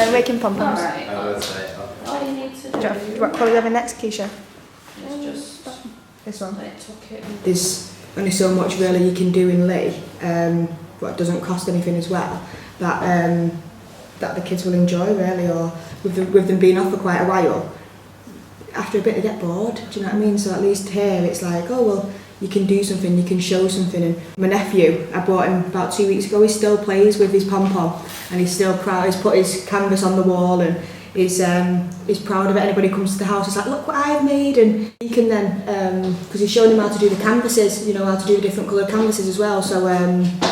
Waking pom-poms. All you need to do What colour are you having next, Keisha? is just This one. tuck it. There's only so much really you can do in Leigh, but it doesn't cost anything as well, that the kids will enjoy really, or with them being off for quite a while, after a bit they get bored, do you know what I mean? So at least here it's like, oh well, you can do something, you can show something. And my nephew, I bought him about 2 weeks ago, he still plays with his pom-pom and he's still proud, he's put his canvas on the wall and he's proud of it. Anybody comes to the house, it's like, look what I've made. And he can then, because he's showing him how to do the canvases, you know, how to do different coloured canvases as well. So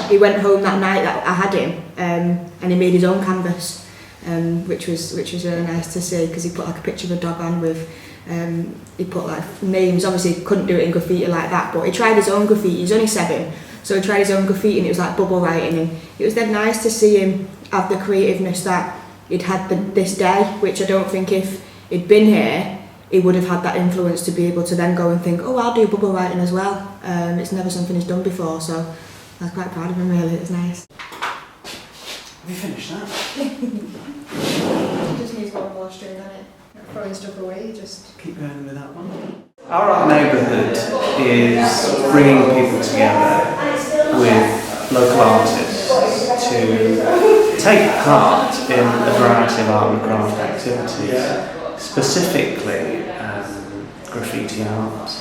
he went home that night that I had him and he made his own canvas, which was really nice to see, because he put like a picture of a dog on with, he put like names. Obviously he couldn't do it in graffiti like that, but he tried his own graffiti. He's only 7, so he tried his own graffiti and it was like bubble writing, and it was then nice to see him have the creativeness that he'd had this day, which I don't think if he'd been here he would have had that influence to be able to then go and think, oh, I'll do bubble writing as well. It's never something he's done before, so I was quite proud of him really. It was nice. Have you finished that? Just needs one more string on it. Throwing stuff away, just Keep going with that one. Our Art Neighbourhood is bringing people together with local artists to take part in a variety of art and craft activities, specifically graffiti art,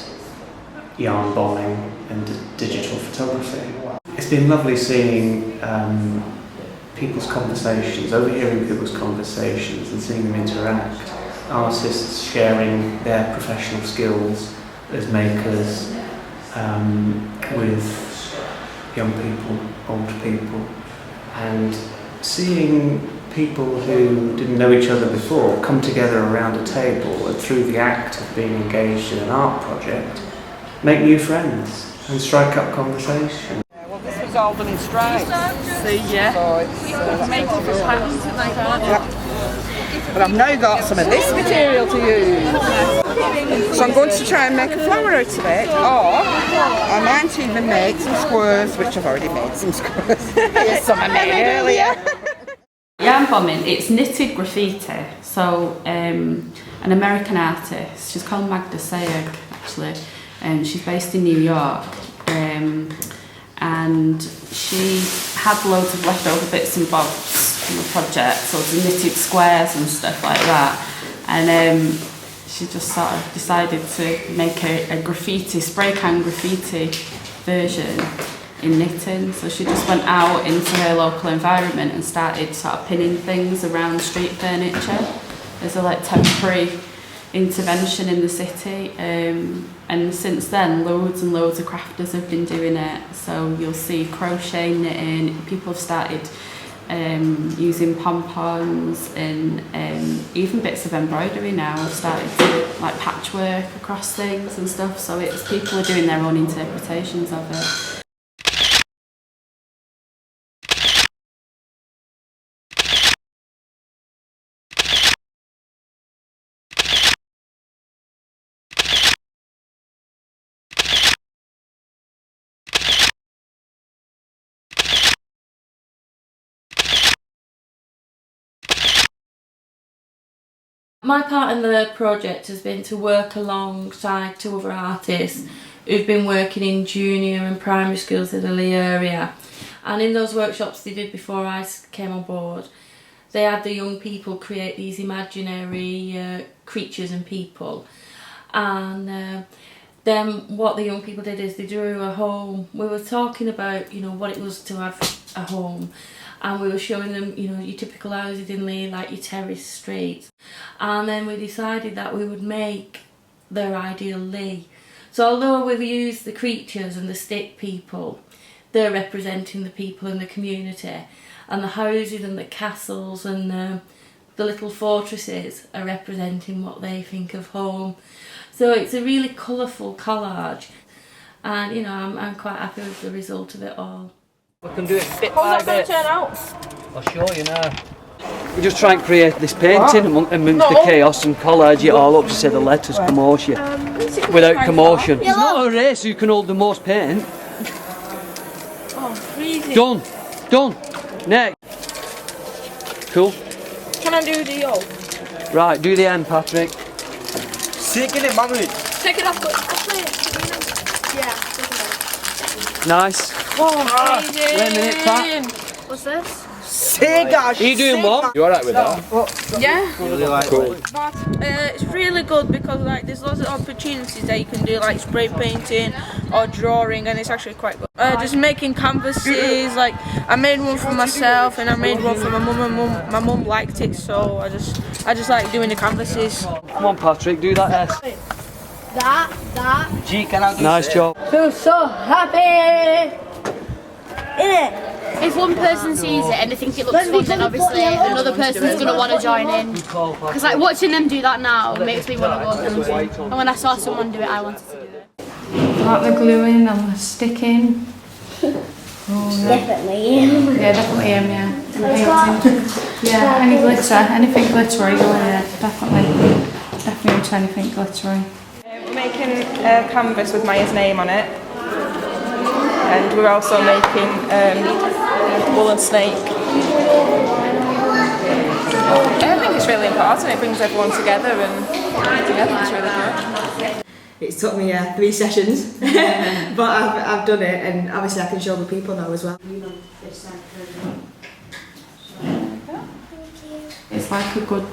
yarn bombing and digital photography. It's been lovely seeing people's conversations, overhearing people's conversations and seeing them interact. Artists sharing their professional skills as makers with young people, old people, and seeing people who didn't know each other before come together around a table and through the act of being engaged in an art project make new friends and strike up conversation. Well, this was all done in stripes. See, yeah. So it's, Make up his hands and like that. but I've now got some of this material to use. So I'm going to try and make a flower out of it, or I might even make some squares, which I've already made some squares. Here's some I made earlier. Yarn bombing, it's knitted graffiti. So an American artist, she's called Magda Sayegh actually, and she's based in New York. And she had loads of leftover bits and bobs from the project, so the knitted squares and stuff like that. And she just sort of decided to make a graffiti, spray can graffiti version in knitting. So she just went out into her local environment and started sort of pinning things around street furniture as a like temporary intervention in the city. And since then, loads and loads of crafters have been doing it. So you'll see crochet, knitting, people have started using pom-poms and even bits of embroidery now have started to like patchwork across things and stuff. So it's people are doing their own interpretations of it. My part in the project has been to work alongside 2 other artists who've been working in junior and primary schools in the Leigh area. And in those workshops they did before I came on board, they had the young people create these imaginary creatures and people. And then what the young people did is they drew a home. We were talking about, you know, what it was to have a home. And we were showing them, you know, your typical houses in Leigh, like your terrace streets. And then we decided that we would make their ideal Leigh. So although we've used the creatures and the stick people, they're representing the people in the community. And the houses and the castles and the little fortresses are representing what they think of home. So it's a really colourful collage. And, you know, I'm quite happy with the result of it all. We can do it bit by bit. Turn out? I'll show you now. We just try and create this painting amongst the chaos and collage it all up to say the letters commotion without commotion. It's not a race who can hold the most paint. Oh, freezing. Done. Next. Cool. Can I do the O? Right, do the end, Patrick. Take it off, Yeah. Nice. Wait a minute, Pat. What's this? Are you doing what? You alright with that? Yeah. Cool. But it's really good because like there's lots of opportunities that you can do, like spray painting or drawing, and it's actually quite good. Just making canvases, like I made one for myself and I made one for my mum, and my mum liked it, so I just like doing the canvases. Come on, Patrick, do that S. That. Nice job. Feel so happy. If one person sees it and they think it looks fun, then obviously another person's going to want to join in. Because like watching them do that now makes me want to go and do. And when I saw someone do it, I wanted to do it. Like the gluing and the sticking. Definitely. Yeah, definitely yeah. Yeah, any glitter, anything glittery, yeah, definitely into anything glittery. We're making a canvas with Maya's name on it, and we're also making woolen snake. I think it's really important. It brings everyone together, and it's really good. It's took me 3 sessions, but I've done it, and obviously I can show other people now as well. It's like a good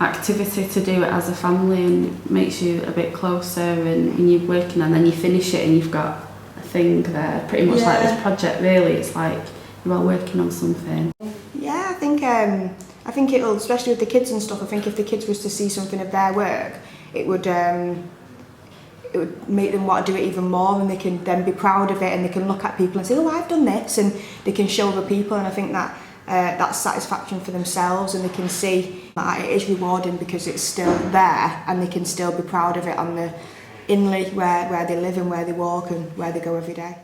activity to do it as a family and makes you a bit closer, and when you're working and then you finish it and you've got a thing there, pretty much like this project really, it's like you're all working on something. Yeah, I think it'll, especially with the kids and stuff, I think if the kids was to see something of their work, it would make them want to do it even more, and they can then be proud of it, and they can look at people and say, oh, I've done this, and they can show other people, and I think that that's satisfaction for themselves, and they can see that it is rewarding because it's still there, and they can still be proud of it on the inlay where they live and where they walk and where they go every day.